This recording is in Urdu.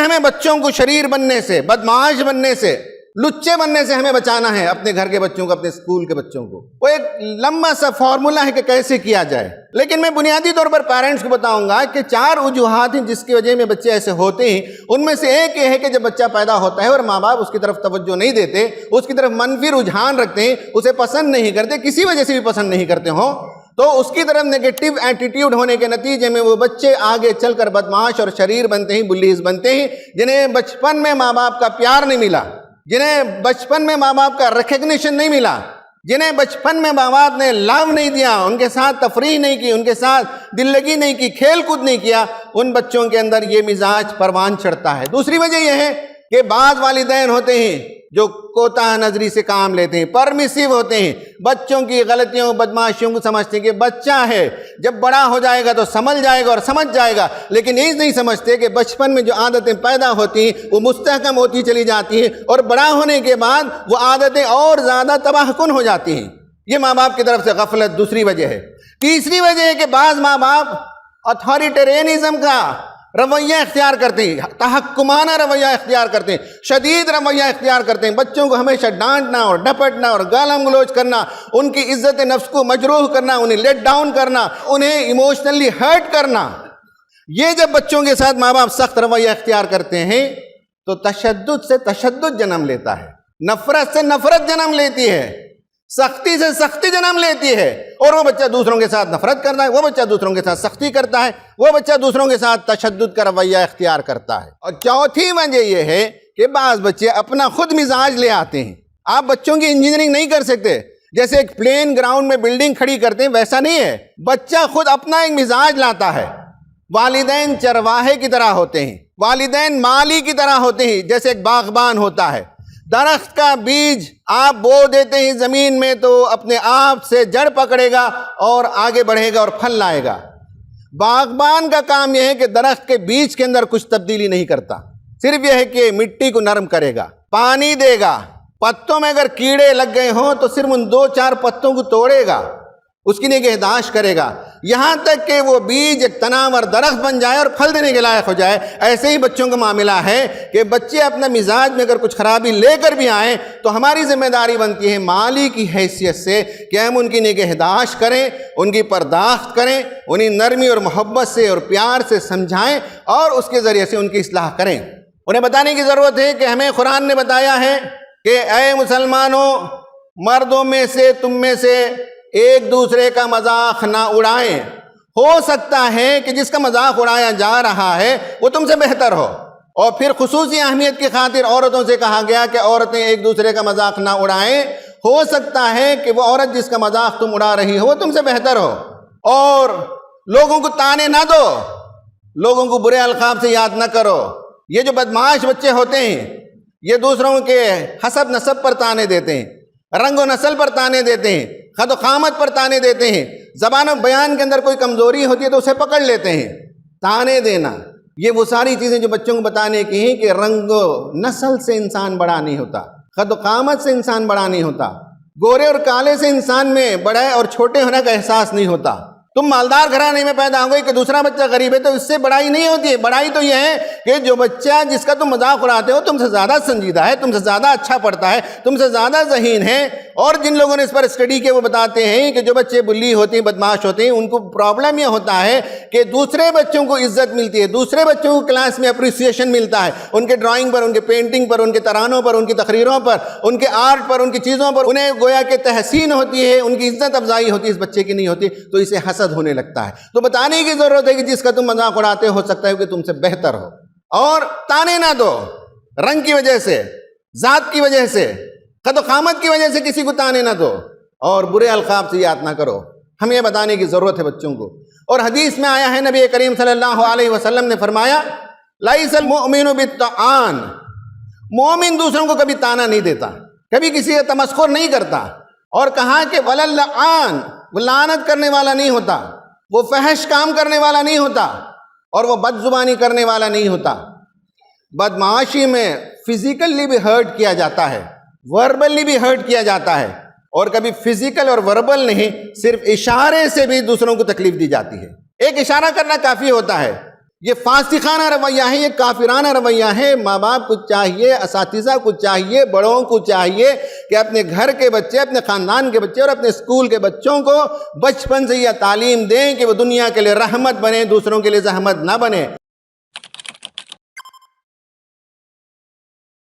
ہمیں بچوں کو شریر بننے سے، بدمعاش بننے سے، لچے بننے سے ہمیں بچانا ہے، اپنے گھر کے بچوں کو، اپنے اسکول کے بچوں کو۔ وہ ایک لمبا سا فارمولا ہے کہ کیسے کیا جائے، لیکن میں بنیادی طور پر پیرنٹس کو بتاؤں گا کہ 4 وجوہات ہیں جس کی وجہ میں بچے ایسے ہوتے ہیں۔ ان میں سے ایک یہ ہے کہ جب بچہ پیدا ہوتا ہے اور ماں باپ اس کی طرف توجہ نہیں دیتے، اس کی طرف منفی رجحان رکھتے ہیں، اسے پسند نہیں کرتے، کسی وجہ سے بھی پسند نہیں کرتے ہوں، تو اس کی طرف نیگیٹو ایٹیٹیوڈ ہونے کے نتیجے میں وہ بچے آگے چل کر بدمعاش اور شریر بنتے ہیں، بلیز بنتے ہیں، جنہیں بچپن میں ماں باپ کا پیار نہیں ملا، جنہیں بچپن میں ماں باپ کا ریکگنیشن نہیں ملا، جنہیں بچپن میں ماں باپ نے لو نہیں دیا، ان کے ساتھ تفریح نہیں کی، ان کے ساتھ دل لگی نہیں کی، کھیل کود نہیں کیا، ان بچوں کے اندر یہ مزاج پروان چڑھتا ہے۔ دوسری وجہ یہ ہے کہ بعض والدین ہوتے ہیں جو کوتاہ نظری سے کام لیتے ہیں، پرمیسیو ہوتے ہیں، بچوں کی غلطیوں بدمعاشیوں کو سمجھتے ہیں کہ بچہ ہے، جب بڑا ہو جائے گا تو سنبھل جائے گا اور سمجھ جائے گا، لیکن یہ نہیں سمجھتے کہ بچپن میں جو عادتیں پیدا ہوتی ہیں وہ مستحکم ہوتی چلی جاتی ہیں اور بڑا ہونے کے بعد وہ عادتیں اور زیادہ تباہ کن ہو جاتی ہیں۔ یہ ماں باپ کی طرف سے غفلت دوسری وجہ ہے۔ تیسری وجہ ہے کہ بعض ماں باپ اتھارٹیرینزم کا رویہ اختیار کرتے ہیں، تحکمانہ رویہ اختیار کرتے ہیں، شدید رویہ اختیار کرتے ہیں، بچوں کو ہمیشہ ڈانٹنا اور ڈپٹنا اور گالم گلوچ کرنا، ان کی عزت نفس کو مجروح کرنا، انہیں لیٹ ڈاؤن کرنا، انہیں ایموشنلی ہرٹ کرنا۔ یہ جب بچوں کے ساتھ ماں باپ سخت رویہ اختیار کرتے ہیں تو تشدد سے تشدد جنم لیتا ہے، نفرت سے نفرت جنم لیتی ہے، سختی سے سختی جنم لیتی ہے، اور وہ بچہ دوسروں کے ساتھ نفرت کرتا ہے، وہ بچہ دوسروں کے ساتھ سختی کرتا ہے، وہ بچہ دوسروں کے ساتھ تشدد کا رویہ اختیار کرتا ہے۔ اور چوتھی وجہ یہ ہے کہ بعض بچے اپنا خود مزاج لے آتے ہیں۔ آپ بچوں کی انجینئرنگ نہیں کر سکتے، جیسے ایک پلین گراؤنڈ میں بلڈنگ کھڑی کرتے ہیں ویسا نہیں ہے، بچہ خود اپنا ایک مزاج لاتا ہے۔ والدین چرواہے کی طرح ہوتے ہیں، والدین مالی کی طرح ہوتے ہیں، جیسے ایک باغبان ہوتا ہے۔ درخت کا بیج آپ بو دیتے ہیں زمین میں تو اپنے آپ سے جڑ پکڑے گا اور آگے بڑھے گا اور پھل لائے گا۔ باغبان کا کام یہ ہے کہ درخت کے بیج کے اندر کچھ تبدیلی نہیں کرتا، صرف یہ ہے کہ مٹی کو نرم کرے گا، پانی دے گا، پتوں میں اگر کیڑے لگ گئے ہوں تو صرف ان 2-4 پتوں کو توڑے گا، اس کی نگہداشت کرے گا، یہاں تک کہ وہ بیج ایک تناور درخت بن جائے اور پھل دینے کے لائق ہو جائے۔ ایسے ہی بچوں کا معاملہ ہے کہ بچے اپنا مزاج میں اگر کچھ خرابی لے کر بھی آئیں تو ہماری ذمہ داری بنتی ہے مالی کی حیثیت سے کہ ہم ان کی نگہداشت کریں، ان کی پرداخت کریں، انہیں نرمی اور محبت سے اور پیار سے سمجھائیں اور اس کے ذریعے سے ان کی اصلاح کریں۔ انہیں بتانے کی ضرورت ہے کہ ہمیں قرآن نے بتایا ہے کہ اے مسلمانوں، مردوں میں سے تم میں سے ایک دوسرے کا مذاق نہ اڑائیں، ہو سکتا ہے کہ جس کا مذاق اڑایا جا رہا ہے وہ تم سے بہتر ہو۔ اور پھر خصوصی اہمیت کی خاطر عورتوں سے کہا گیا کہ عورتیں ایک دوسرے کا مذاق نہ اڑائیں، ہو سکتا ہے کہ وہ عورت جس کا مذاق تم اڑا رہی ہو وہ تم سے بہتر ہو۔ اور لوگوں کو تانے نہ دو، لوگوں کو برے القاب سے یاد نہ کرو۔ یہ جو بدمعاش بچے ہوتے ہیں یہ دوسروں کے حسب نسب پر تانے دیتے ہیں، رنگ و نسل پر تانے دیتے ہیں، خد و قامت پر تانے دیتے ہیں، زبان و بیان کے اندر کوئی کمزوری ہوتی ہے تو اسے پکڑ لیتے ہیں۔ تانے دینا یہ وہ ساری چیزیں جو بچوں کو بتانے کی ہیں کہ رنگ و نسل سے انسان بڑا نہیں ہوتا، خد و قامت سے انسان بڑا نہیں ہوتا، گورے اور کالے سے انسان میں بڑے اور چھوٹے ہونے کا احساس نہیں ہوتا۔ تم مالدار گھرانے میں پیدا ہو گئے کہ دوسرا بچہ غریب ہے تو اس سے بڑائی نہیں ہوتی ہے، بڑائی تو یہ ہے کہ جو بچہ جس کا تم مذاق اڑاتے ہو تم سے زیادہ سنجیدہ ہے، تم سے زیادہ اچھا پڑھتا ہے، تم سے زیادہ ذہین ہے۔ اور جن لوگوں نے اس پر اسٹڈی کیا وہ بتاتے ہیں کہ جو بچے بلی ہوتے ہیں، بدمعاش ہوتے ہیں، ان کو پرابلم یہ ہوتا ہے کہ دوسرے بچوں کو عزت ملتی ہے، دوسرے بچوں کو کلاس میں اپریسیشن ملتا ہے، ان کے ڈرائنگ پر، ان کے پینٹنگ پر، ان کے ترانوں پر، ان کی تقریروں پر، ان کے آرٹ پر، ان کی چیزوں پر انہیں گویا کہ تحسین ہوتی ہے، ان کی عزت افزائی ہوتی ہے، اس بچے کی نہیں ہوتی، تو اسے حسد ہونے لگتا ہے۔ تو بتانے کی ضرورت ہے کہ جس کا تم مذاق اڑاتے ہو سکتا ہے کہ تم سے بہتر ہو۔ اور تانے نہ دو، رنگ کی وجہ سے، ذات کی وجہ سے، قد و قامت کی وجہ سے کسی کو تانے نہ دو، اور برے القاب سے یاد نہ کرو۔ ہمیں یہ بتانے کی ضرورت ہے بچوں کو۔ اور حدیث میں آیا ہے، نبی کریم صلی اللہ علیہ وسلم نے فرمایا لَيْسَ الْمُؤْمِنُ بِالطَّعَانِ، مومن دوسروں کو کبھی تانا نہیں دیتا، کبھی کسی کا تمسخر نہیں کرتا، اور کہا کہ وَلَا اللَّعَانِ، وہ لعنت کرنے والا نہیں ہوتا، وہ فحش کام کرنے والا نہیں ہوتا، اور وہ بد زبانی کرنے والا نہیں ہوتا۔ بدمعاشی میں فزیکلی بھی ہرٹ کیا جاتا ہے، وربلی بھی ہرٹ کیا جاتا ہے، اور کبھی فزیکل اور وربل نہیں، صرف اشارے سے بھی دوسروں کو تکلیف دی جاتی ہے۔ ایک اشارہ کرنا کافی ہوتا ہے یہ فاسقانہ رویہ ہے، یہ کافرانہ رویہ ہے۔ ماں باپ کو چاہیے، اساتذہ کو چاہیے، بڑوں کو چاہیے کہ اپنے گھر کے بچے، اپنے خاندان کے بچے اور اپنے اسکول کے بچوں کو بچپن سے یہ تعلیم دیں کہ وہ دنیا کے لیے رحمت بنے، دوسروں کے لیے زحمت نہ بنے۔